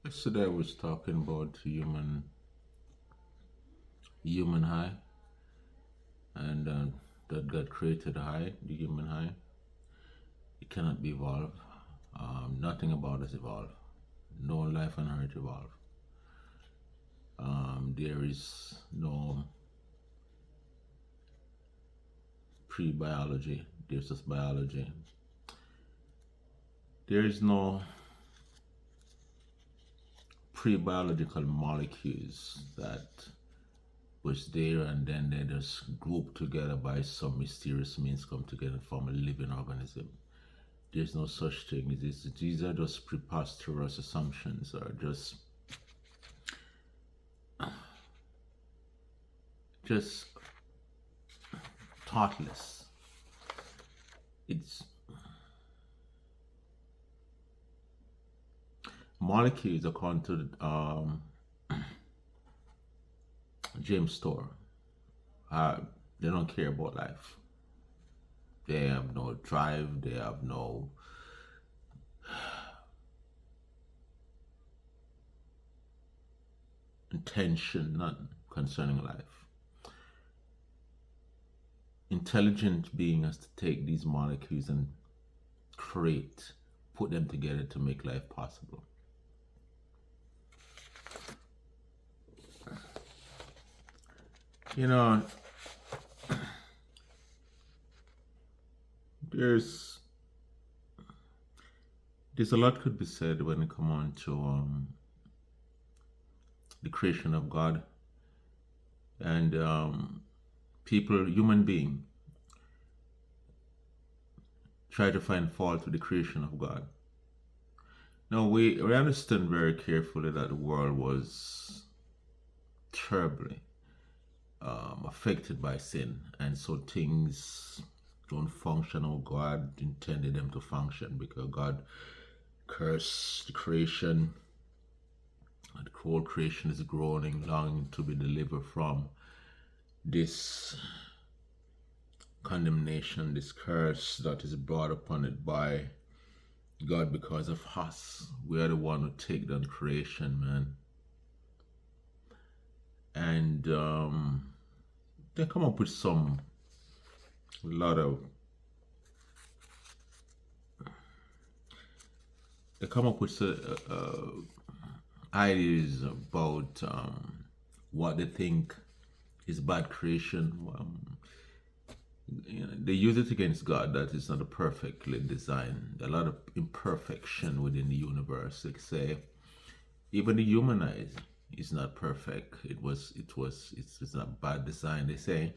Yesterday I was talking about human high, and that God created high, the human high. It cannot be evolved. Nothing about us evolve. No life on earth evolve. There is no pre-biology. There's just biology. There is no pre-biological molecules that was there and then they just group together by some mysterious means, come together and form a living organism. There's no such thing. These are just preposterous assumptions, or just thoughtless. It's molecules, according to James Storr. Uh, they don't care about life. They have no drive. They have no intention, none concerning life. Intelligent being has to take these molecules and put them together to make life possible. You know, there's a lot could be said when it comes on to the creation of God and people, human being, try to find fault with the creation of God. Now we understand very carefully that the world was terribly affected by sin, and so things don't function how God intended them to function, because God cursed the creation. The whole creation is groaning, longing to be delivered from this condemnation, this curse that is brought upon it by God because of us. We are the one who take down creation, man. And they come up with they come up with ideas about what they think is bad creation. They use it against God, that is not a perfectly designed. A lot of imperfection within the universe. They say even the human eye is not perfect. It's not bad design. They say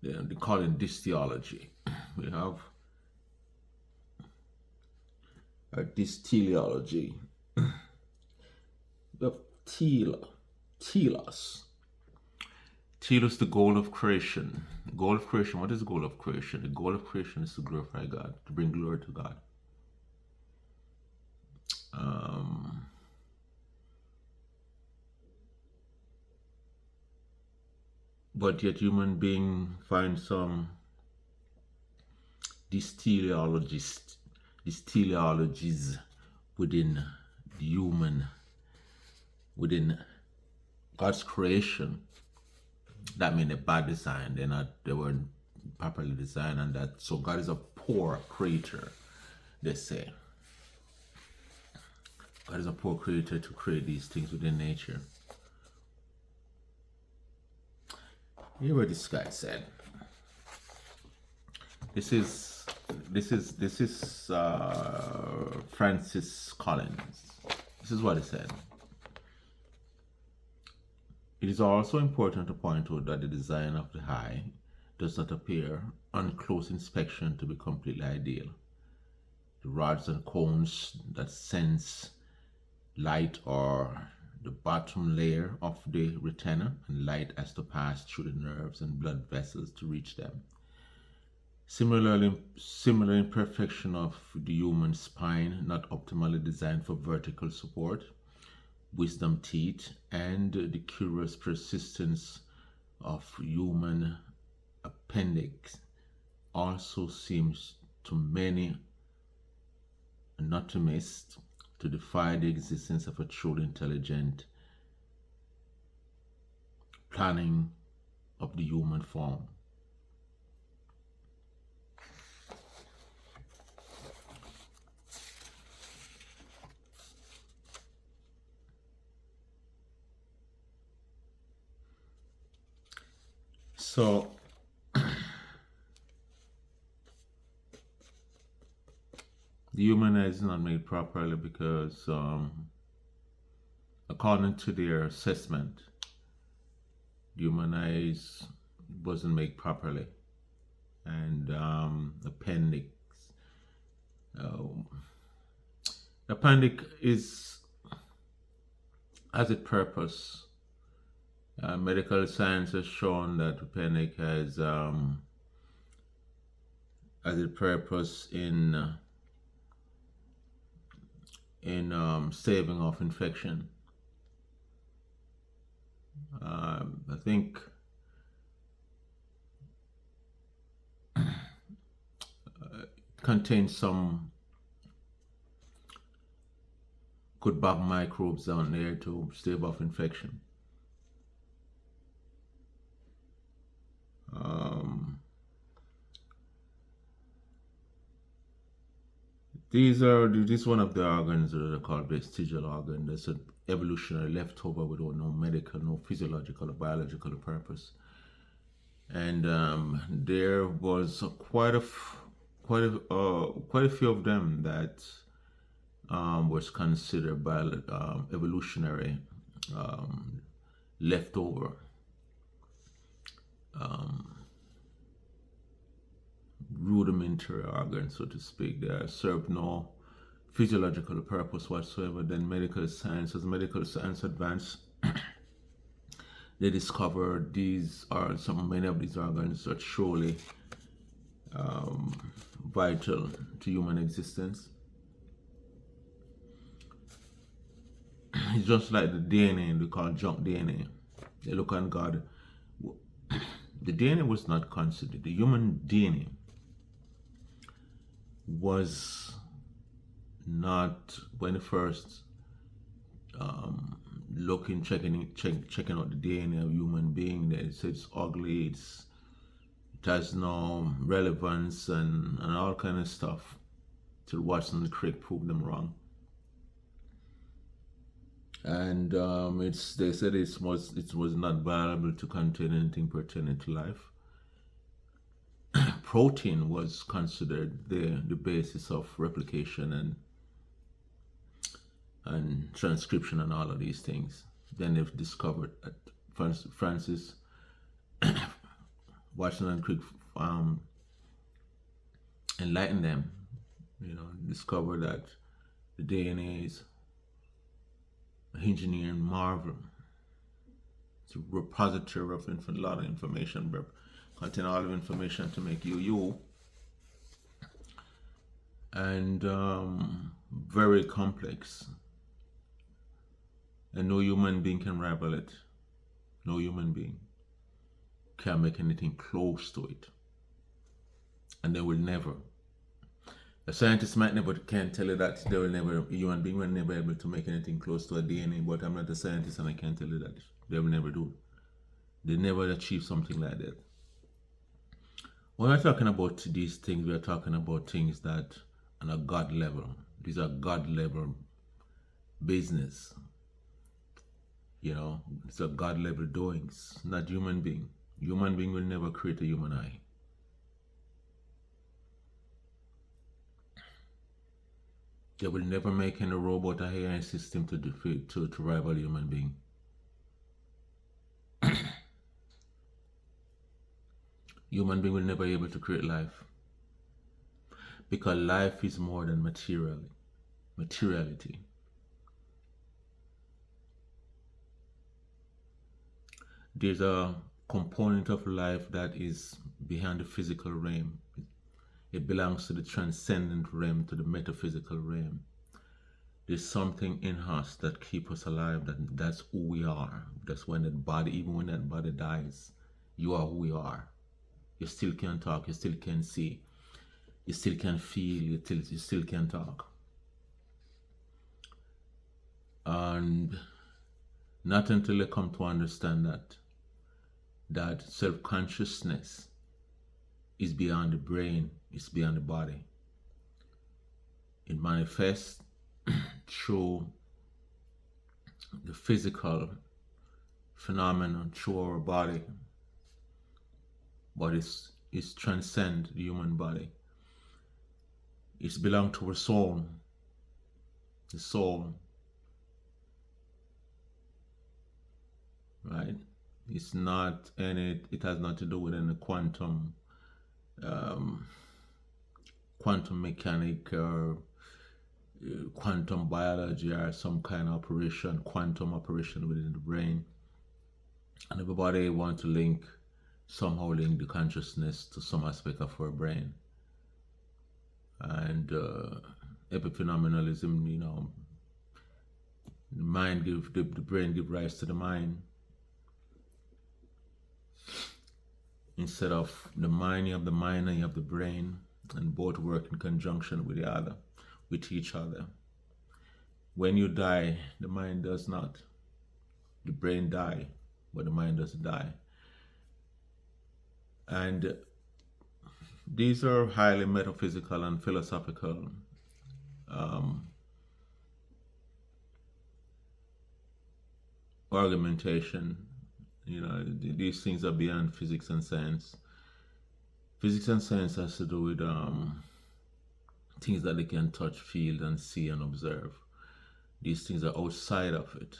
they call it this theology. We have this teleology. We have telos. Telos, the goal of creation. The goal of creation. What is the goal of creation? The goal of creation is to glorify God, to bring glory to God. But yet human being find these teleologies within within God's creation. That means a bad design. They weren't properly designed, and that so God is a poor creator. They say God is a poor creator to create these things within nature. Hear what this guy said. This is Francis Collins. This is what he said. It is also important to point out that the design of the eye does not appear on close inspection to be completely ideal. The rods and cones that sense light are the bottom layer of the retina, and light has to pass through the nerves and blood vessels to reach them. Similar imperfection of the human spine, not optimally designed for vertical support, wisdom teeth, and the curious persistence of human appendix also seems to many anatomists to defy the existence of a truly intelligent planning of the human form. So the human eye is not made properly because, according to their assessment, the human eye wasn't made properly, and appendix. Appendix has its purpose. Medical science has shown that appendix has its purpose in saving off infection. I think contains some good bug microbes down there to stave off infection. This is one of the organs that are called vestigial organ. That's an evolutionary leftover without no medical, no physiological or biological purpose. And there was quite a few of them that was considered by evolutionary leftover. Rudimentary organs, so to speak. They serve no physiological purpose whatsoever. Then as medical science advanced, they discovered many of these organs are truly vital to human existence. It's just like the DNA we call junk DNA. They look on God. The DNA was not considered. The human DNA was not, when first checking out the DNA of human being, they said it's ugly, it has no relevance and all kind of stuff, till Watson and Crick proved them wrong. And they said it was not viable to contain anything pertaining to life. Protein was considered the basis of replication and transcription and all of these things. Then they've discovered that Francis Watson and Crick enlightened them, discovered that the DNA is an engineering marvel. It's a repository of a lot of information, contain all of information to make you, and very complex. And no human being can rival it. No human being can make anything close to it. And they will never. A scientist can't tell you that a human being will never be able to make anything close to a DNA, but I'm not a scientist and I can't tell you that. They will never do. They never achieve something like that. When we're talking about these things, we're talking about things that on a God level. These are God level business. It's a God level doings, not human being. Human being will never create a human eye. They will never make any robot or AI system to rival human being. Human being will never be able to create life, because life is more than materiality. There's a component of life that is behind the physical realm. It belongs to the transcendent realm, to the metaphysical realm. There's something in us that keeps us alive. That's who we are. That's when even when that body dies, you are who you are. You still can talk, you still can see, you still can feel, you still can talk. And not until they come to understand that self-consciousness is beyond the brain, it's beyond the body. It manifests through the physical phenomenon, through our body, but it's transcend the human body. It's belong to our soul. The soul, right? It's not any. It has nothing to do with any quantum mechanic or quantum biology or some kind of operation, quantum operation within the brain. And everybody want to somehow link the consciousness to some aspect of our brain. And epiphenomenalism, the brain give rise to the mind. Instead of the mind, you have the mind and you have the brain, and both work in conjunction with each other. When you die, the mind does not. The brain die, but the mind doesn't die. And these are highly metaphysical and philosophical argumentation. These things are beyond physics and science. Physics and science has to do with things that they can touch, feel, and see and observe. These things are outside of it.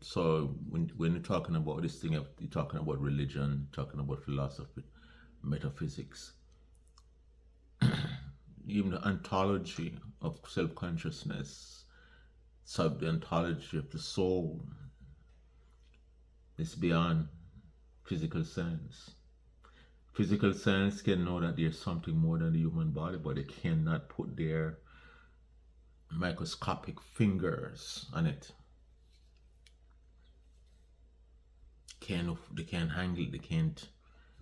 So when you're talking about this thing, you're talking about religion, talking about philosophy, metaphysics. Even the ontology of self-consciousness, the ontology of the soul, is beyond physical science. Physical science can know that there's something more than the human body, but they cannot put their microscopic fingers on it. They can't handle it, they can't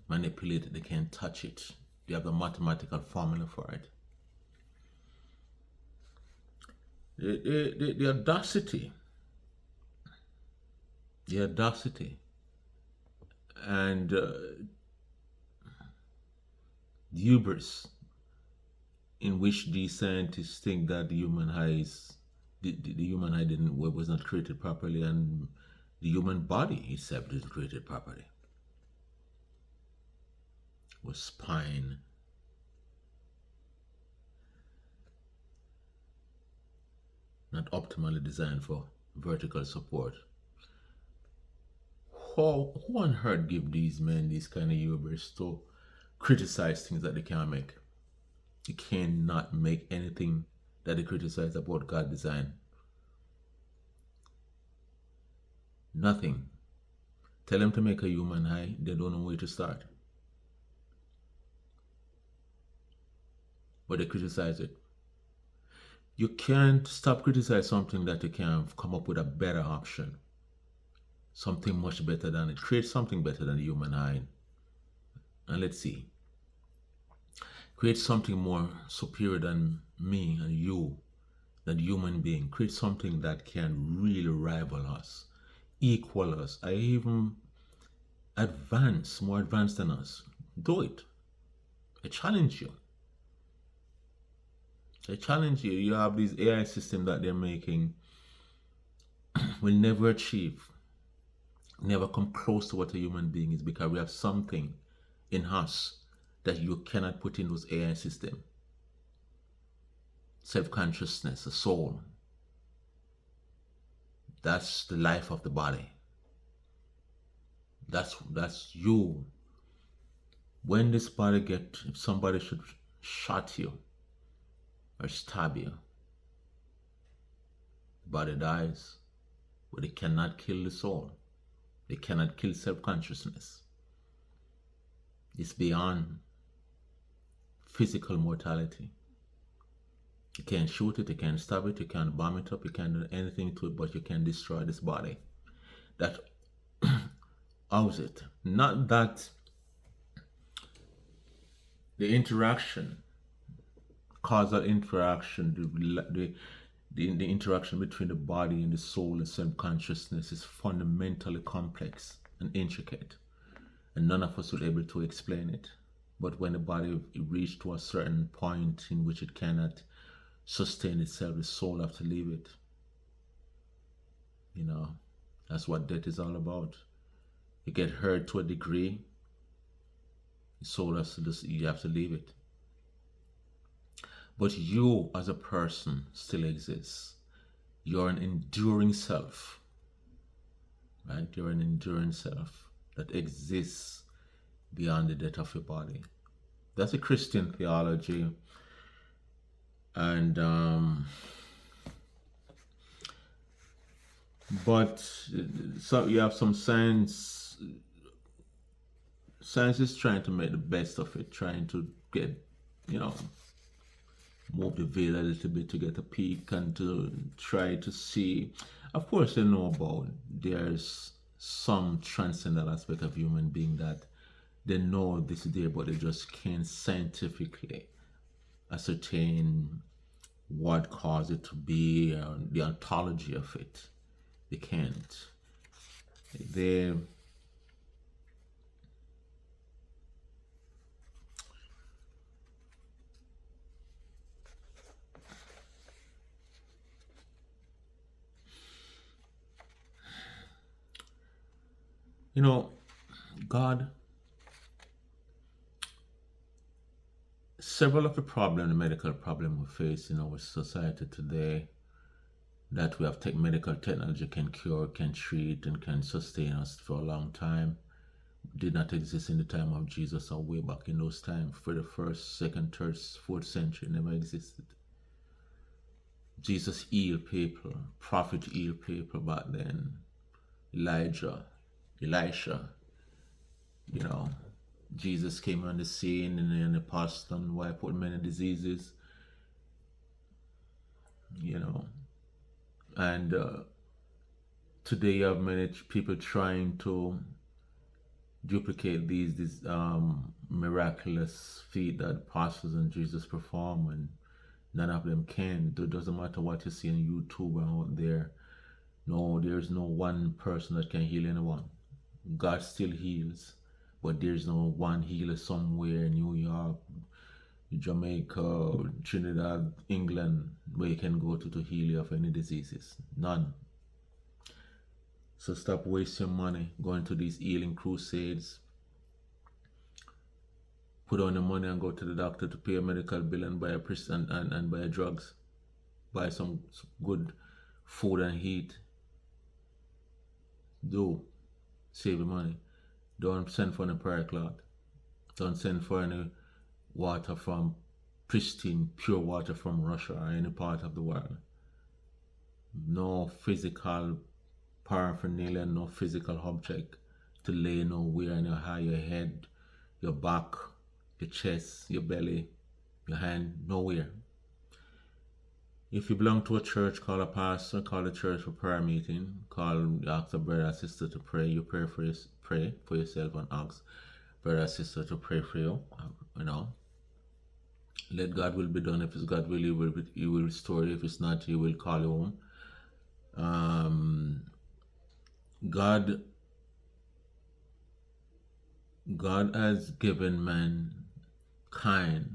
manipulate it, they can't touch it. They have a mathematical formula for it. The audacity and the hubris in which these scientists think that the human eye was not created properly, and the human body itself isn't created properly. With spine, not optimally designed for vertical support. Who on earth give these men these kind of hubris to criticize things that they can't make? They cannot make anything that they criticize about God's design. Nothing. Tell them to make a human eye, they don't know where to start. But they criticize it. You can't stop criticizing something that you can come up with a better option. Something much better than it. Create something better than the human eye. And let's see. Create something more superior than me and you, than the human being. Create something that can really rival us, equal us, or even more advanced than us. Do it. I challenge you. You have these AI systems that they're making will never achieve, never come close to what a human being is, because we have something in us that you cannot put in those AI systems. Self-consciousness, the soul. That's the life of the body. That's you. When this body if somebody should shot you or stab you, the body dies, but they cannot kill the soul. They cannot kill self-consciousness. It's beyond physical mortality. You can't shoot it, you can't stab it, you can't bomb it up, you can't do anything to it, but you can destroy this body. That how's it? Not that the interaction, causal interaction, The interaction between the body and the soul and self-consciousness is fundamentally complex and intricate, and none of us will be able to explain it. But when the body reaches to a certain point in which it cannot sustain itself, the soul have to leave it. You know, that's what death is all about. You get hurt to a degree, the soul has to just, you have to leave it. But you as a person still exists. You're an enduring self, right? You're an enduring self that exists beyond the death of your body. That's a Christian theology. And but so you have some science is trying to make the best of it, trying to get, you know, move the veil a little bit to get a peek and to try to see. Of course, they know about there's some transcendent aspect of human being that they know this is there, but they just can't scientifically ascertain what caused it to be, the ontology of it. They can't. They you know, God, several of the medical problem we face in our society today, that we have medical technology can cure, can treat, and can sustain us for a long time, did not exist in the time of Jesus or way back in those times. For the first, second, third, fourth century, never existed. Jesus healed people, prophet healed people back then. Elijah, Elisha, you know, Jesus came on the scene and the past and wiped out many diseases, you know, and today you have many people trying to duplicate these miraculous feat that apostles and Jesus perform, and none of them can. It doesn't matter what you see on YouTube and out there. No, there's no one person that can heal anyone. God still heals, but there's no one healer somewhere in New York, Jamaica, Trinidad, England, where you can go to heal you of any diseases. None. So stop wasting money going to these healing crusades. Put on the money and go to the doctor to pay a medical bill and buy and buy drugs. Buy some good food and heat. Do save your money. Don't send for any prayer cloth. Don't send for any water from pristine, pure water from Russia or any part of the world. No physical paraphernalia, no physical object to lay nowhere in your head, your back, your chest, your belly, your hand, nowhere. If you belong to a church, call a pastor, call the church for prayer meeting, ask a brother or sister to pray. You pray for yourself and ask brother or sister to pray for you. You know, let God will be done. If it's God will, He will restore you. If it's not, He will call you home. God has given mankind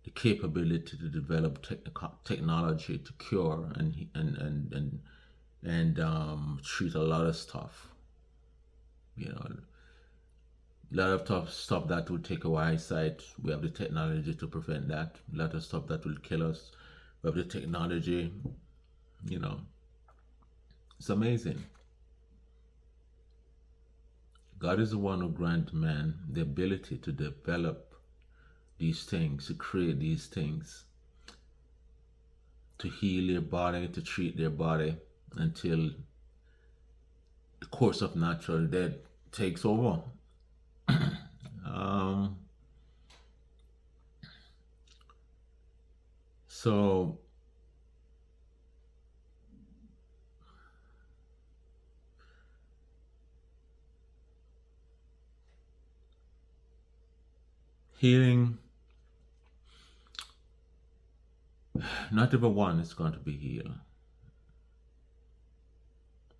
the capability to develop technology to cure and treat a lot of stuff. You know, a lot of tough stuff that will take our eyesight. We have the technology to prevent that. A lot of stuff that will kill us. We have the technology. You know, it's amazing. God is the one who grants man the ability to develop these things, to create these things, to heal their body, to treat their body until the course of natural death takes over. So healing Not everyone is going to be healed.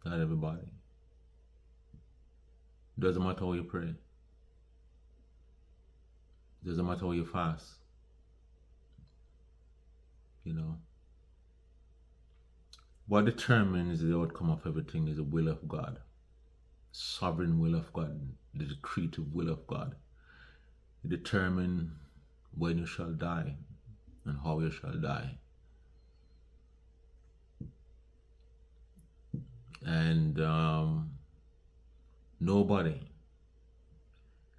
Not everybody. Doesn't matter how you pray. Doesn't matter how you fast. You know. What determines the outcome of everything is the will of God. Sovereign will of God. The decretive will of God. It determines when you shall die and how you shall die. And nobody,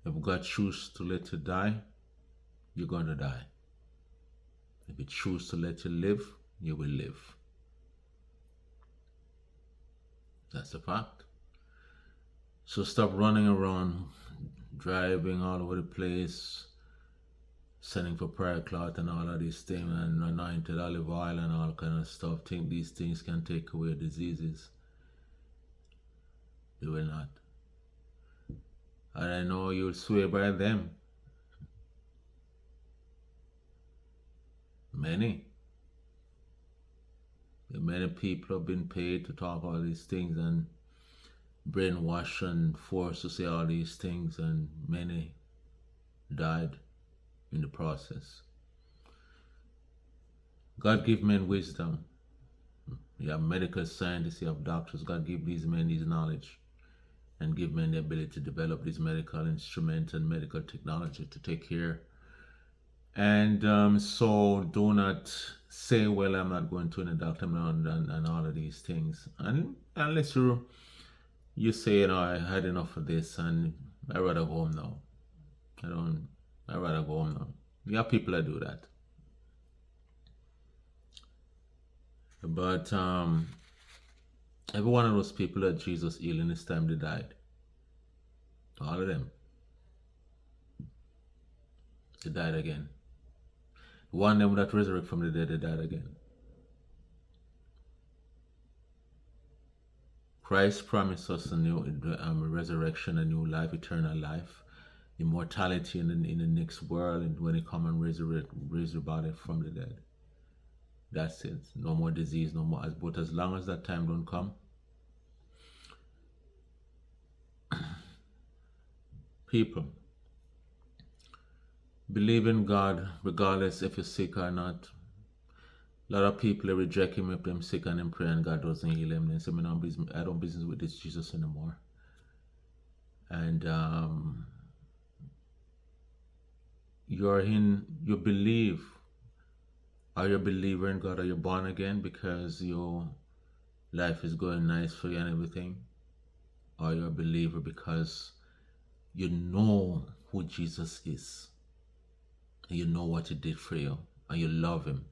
if God chooses to let you die, you're going to die. If He chooses to let you live, you will live. That's a fact. So stop running around, driving all over the place, sending for prayer cloth and all of these things, and anointed olive oil and all kind of stuff. Think these things can take away diseases. They will not. And I know you'll swear by them. Many people have been paid to talk all these things and brainwashed and forced to say all these things, and many died in the process. God give men wisdom. You have medical scientists, you have doctors. God give these men this knowledge and give men the ability to develop these medical instruments and medical technology to take care. And so do not say, well, I'm not going to any doctor and all of these things. And unless you say, I had enough of this and I'd rather go home now. I'd rather go home now. You have people that do that. But every one of those people that Jesus healed in this time, they died. All of them. They died again. One of them that resurrected from the dead, they died again. Christ promised us a new resurrection, a new life, eternal life, immortality in the next world, and when He come and raise your body from the dead. That's it. No more disease, no more. But as long as that time don't come, people, believe in God regardless if you're sick or not. A lot of people reject Him if they're sick and them pray and God doesn't heal them. They say, I don't business with this Jesus anymore. And you believe. Are you a believer in God? Are you born again because your life is going nice for you and everything? Or are you a believer because you know who Jesus is? And you know what He did for you and you love Him?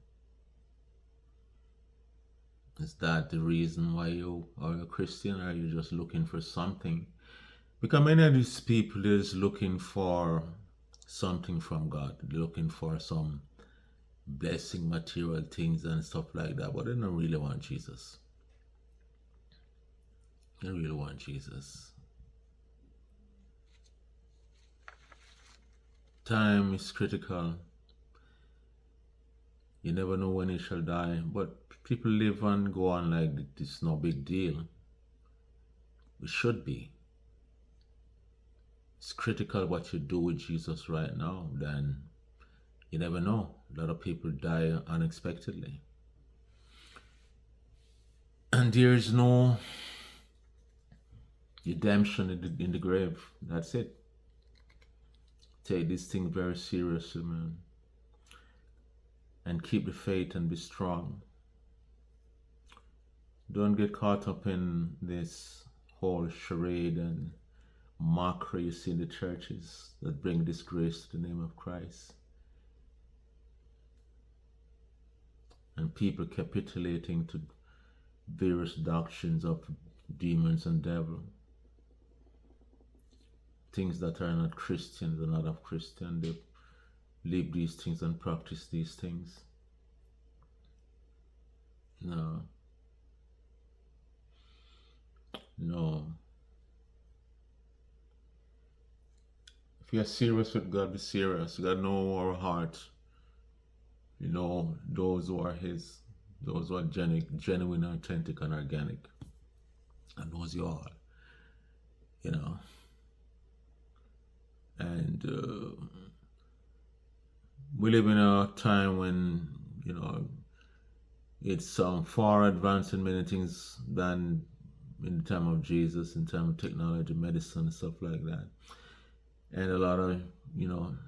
Is that the reason why you are a Christian, or are you just looking for something? Because many of these people is looking for something from God. They're looking for some blessing, material things and stuff like that, but they don't really want Jesus. They really want Jesus. Time is critical. You never know when you shall die, but people live and go on like it's no big deal. It should be. It's critical what you do with Jesus right now. Then you never know. A lot of people die unexpectedly. And there is no redemption in the grave. That's it. Take this thing very seriously, man. And keep the faith and be strong. Don't get caught up in this whole charade and mockery you see in the churches that bring disgrace to the name of Christ. And people capitulating to various doctrines of demons and devil. Things that are not Christians and not of Christian. They live these things and practice these things. No. If you're serious with God, be serious. God knows our heart. those who are his, those who are genuine, authentic, and organic. And knows you all, you know. And we live in a time when, it's far advanced in many things than in the time of Jesus, in terms of technology, medicine, stuff like that. And a lot of,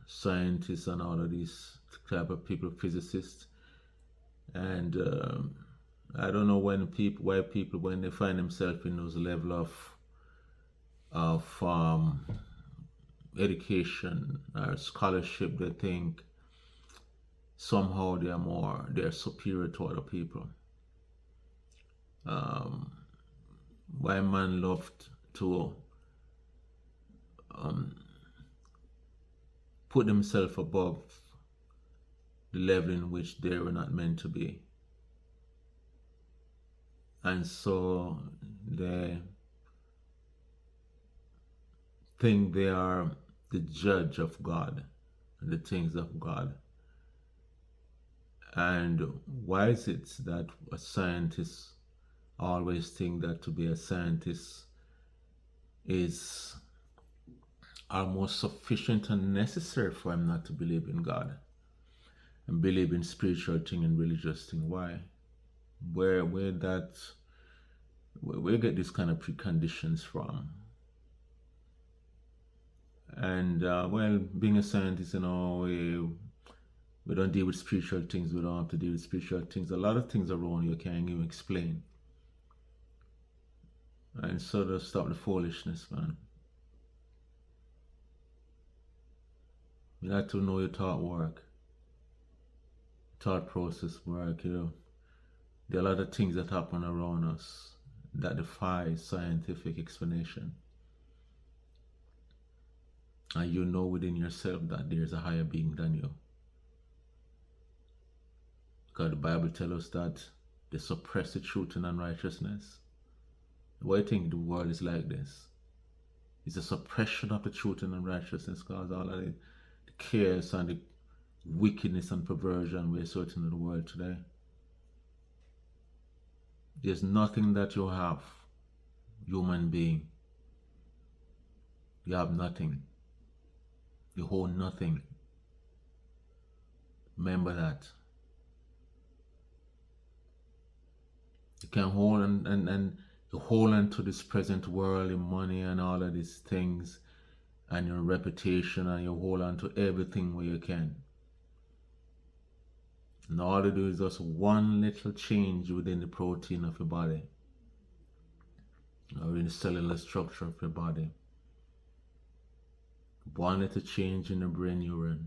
scientists and all of these type of people, physicists. And I don't know why people, when they find themselves in those level of education or scholarship, they think somehow they're superior to other people. Why man loved to put themselves above the level in which they were not meant to be. And so they think they are the judge of God and the things of God. And why is it that a scientist always think that to be a scientist is almost sufficient and necessary for him not to believe in God and believe in spiritual thing and religious thing? Why? Where get these kind of preconditions from? And being a scientist, we don't deal with spiritual things. We don't have to deal with spiritual things. A lot of things around you can't even explain. And so to stop the foolishness, man. You have to know your thought work, thought process work. There are a lot of things that happen around us that defy scientific explanation. And you know within yourself that there's a higher being than you. Because the Bible tells us that they suppress the truth and unrighteousness. Why do you think the world is like this? It's a suppression of the truth and unrighteousness, because all of the chaos and the wickedness and perversion we're certain in the world today. There's nothing that you have, human being. You have nothing. You hold nothing. Remember that. You can hold and you hold on to this present world, your money and all of these things, and your reputation, and you hold on to everything where you can. And all you do is just one little change within the protein of your body, or in the cellular structure of your body. One little change in the brain neuron,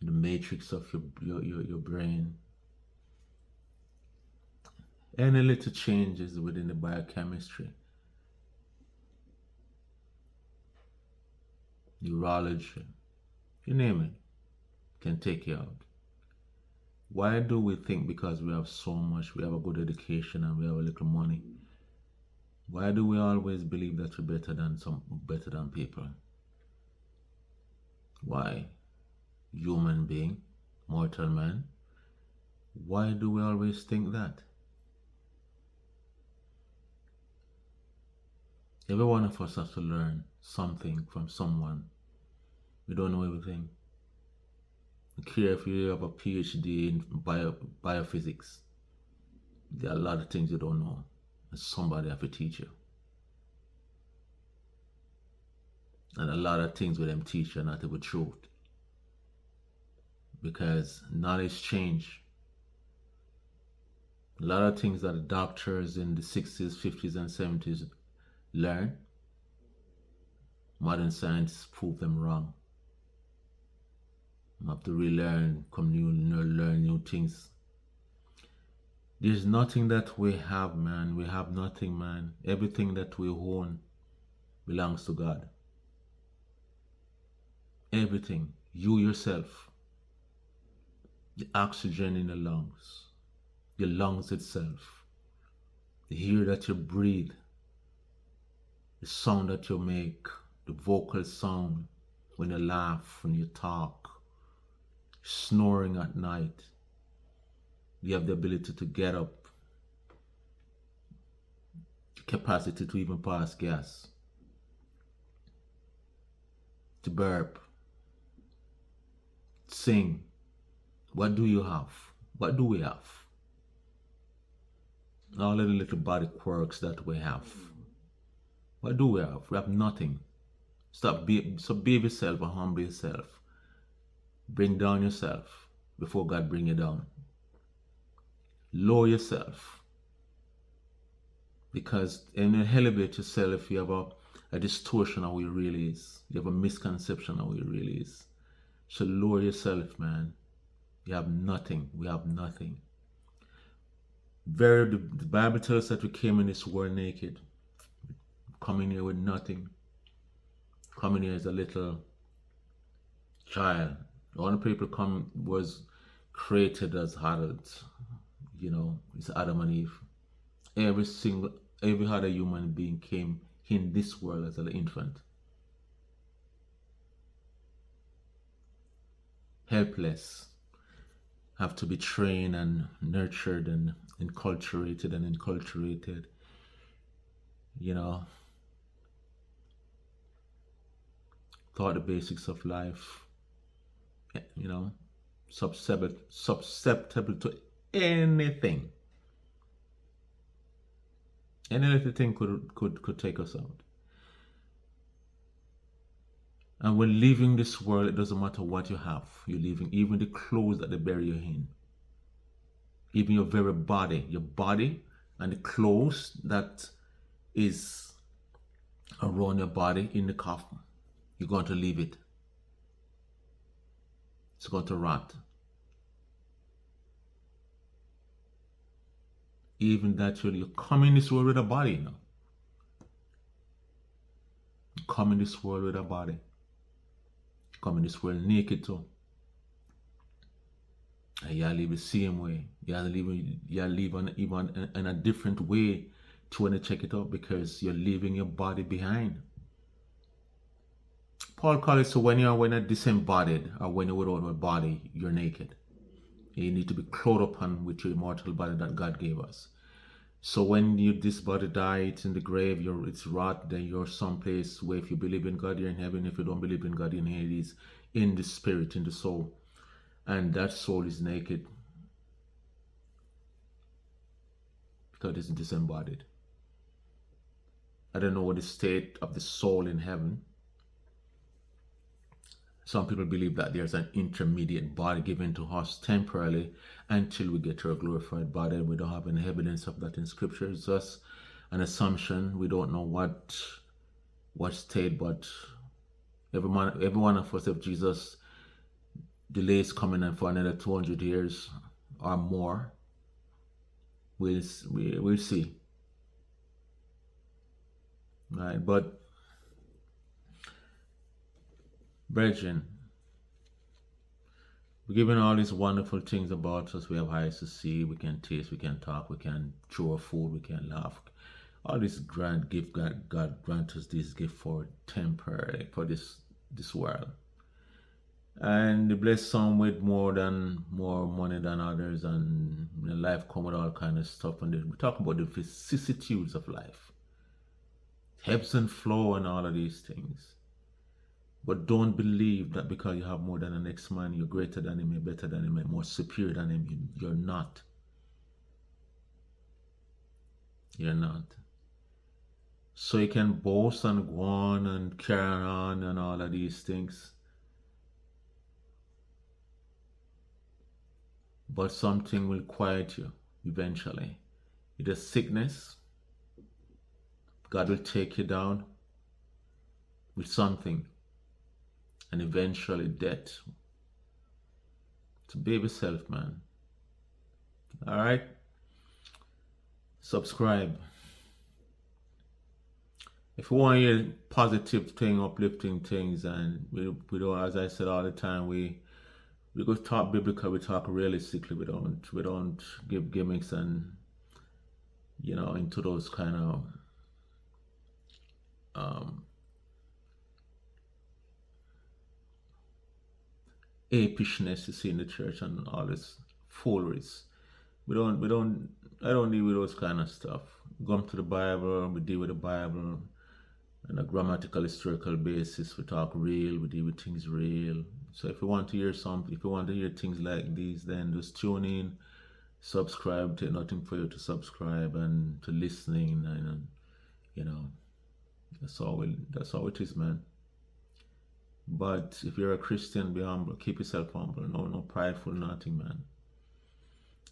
in the matrix of your brain. Any little changes within the biochemistry, neurology, you name it, can take you out. Why do we think because we have so much, we have a good education and we have a little money, why do we always believe that we're better than people? Why? Human being, mortal man. Why do we always think that? Every one of us has to learn something from someone. We don't know everything. I don't care if you have a PhD in biophysics. There are a lot of things you don't know, and somebody have to teach you. And a lot of things with them teach you are not even truth. Because knowledge change. A lot of things that the doctors in the 60s, 50s, and 70s learn, modern science prove them wrong. You have to relearn, learn new things. There's nothing that we have, man. We have nothing, man. Everything that we own belongs to God. Everything. You yourself. The oxygen in the lungs. The lungs itself. The air that you breathe. The sound that you make. The vocal sound when you laugh, when you talk. snoring at night. You have the ability to get up, capacity to even pass gas, to burp, sing. What do you have? What do we have? All of the little body quirks that we have. What do we have? We have nothing. So be yourself and humble yourself. Bring down yourself before God bring you down. Lower yourself. Because when you elevate yourself, you have a distortion of who you really is. You have a misconception of who you really is. So lower yourself, man. You have nothing. We have nothing. The Bible tells us that we came in this world naked. Coming here with nothing. Coming here as a little child. All the people was created as adults. It's Adam and Eve. Every other human being came in this world as an infant. Helpless. Have to be trained and nurtured and enculturated. Taught the basics of life. Susceptible to anything. Any little thing could take us out. And when leaving this world, it doesn't matter what you have. You're leaving even the clothes that they bury you in. Even your very body. Your body and the clothes that is around your body in the coffin. You're going to leave it. It's going to rot. Even that you come in this world with a body now. You come in this world with a body. You come in this world naked too. And you live the same way. You live even in a different way to when you check it out, because you're leaving your body behind. Paul calls it, so when you're disembodied, or when you're without a body, you're naked. You need to be clothed upon with your immortal body that God gave us. So when this body dies, it's in the grave, it's rot, then you're someplace where if you believe in God, you're in heaven. If you don't believe in God, you're in Hades, in the spirit, in the soul. And that soul is naked because it's disembodied. I don't know what the state of the soul in heaven. Some people believe that there's an intermediate body given to us temporarily until we get to a glorified body. We don't have any evidence of that in scripture. It's just an assumption. We don't know what state, but every one of us, if Jesus delays coming in for another 200 years or more, we'll see. Right, but brethren, we're given all these wonderful things about us. We have eyes to see, we can taste, we can talk, we can chew our food, we can laugh. All this grand gift God grant us this gift for temporary, for this world. And He bless some with more money than others, and life come with all kind of stuff. And we talk about the vicissitudes of life, ebbs and flow, and all of these things. But don't believe that because you have more than the next man, you're greater than him, you're better than him, you're more superior than him. You're not. You're not. So you can boast and go on and carry on and all of these things. But something will quiet you eventually. Either sickness, God will take you down with something, and eventually death. So be yourself, man. Alright? Subscribe. If you want to hear positive thing, uplifting things, and we don't, as I said all the time, we go talk biblical, we talk realistically, we don't give gimmicks and into those kind of apishness you see in the church and all this fooleries. We don't I don't deal with those kind of stuff. We come to the Bible, we deal with the Bible on a grammatical historical basis. We talk real, we deal with things real. So if you want to hear something, if you want to hear things like these, then just tune in, subscribe. Take nothing for you to subscribe and to listening, and you know that's all it is, man. But if you're a Christian, be humble. Keep yourself humble. No prideful nothing, man.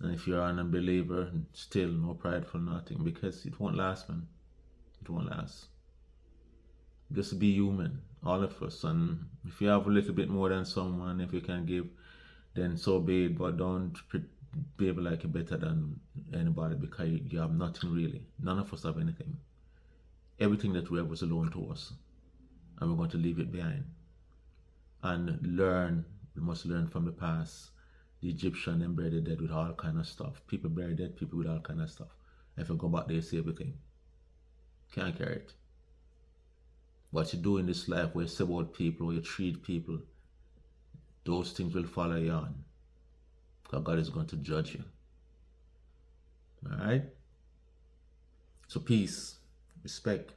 And if you're an unbeliever, still no prideful nothing, because it won't last, man. It won't last. Just be human, all of us. And if you have a little bit more than someone, if you can give, then so be it. But don't behave like you're better than anybody, because you have nothing really. None of us have anything. Everything that we have was alone to us, and we're going to leave it behind. And learn. We must learn from the past. The Egyptian, them buried dead with all kind of stuff. People buried dead people with all kind of stuff. If you go back there, you see everything. Can't carry it. What you do in this life, where you say about people, where you treat people, those things will follow you on. Because God is going to judge you. Alright? So peace, respect,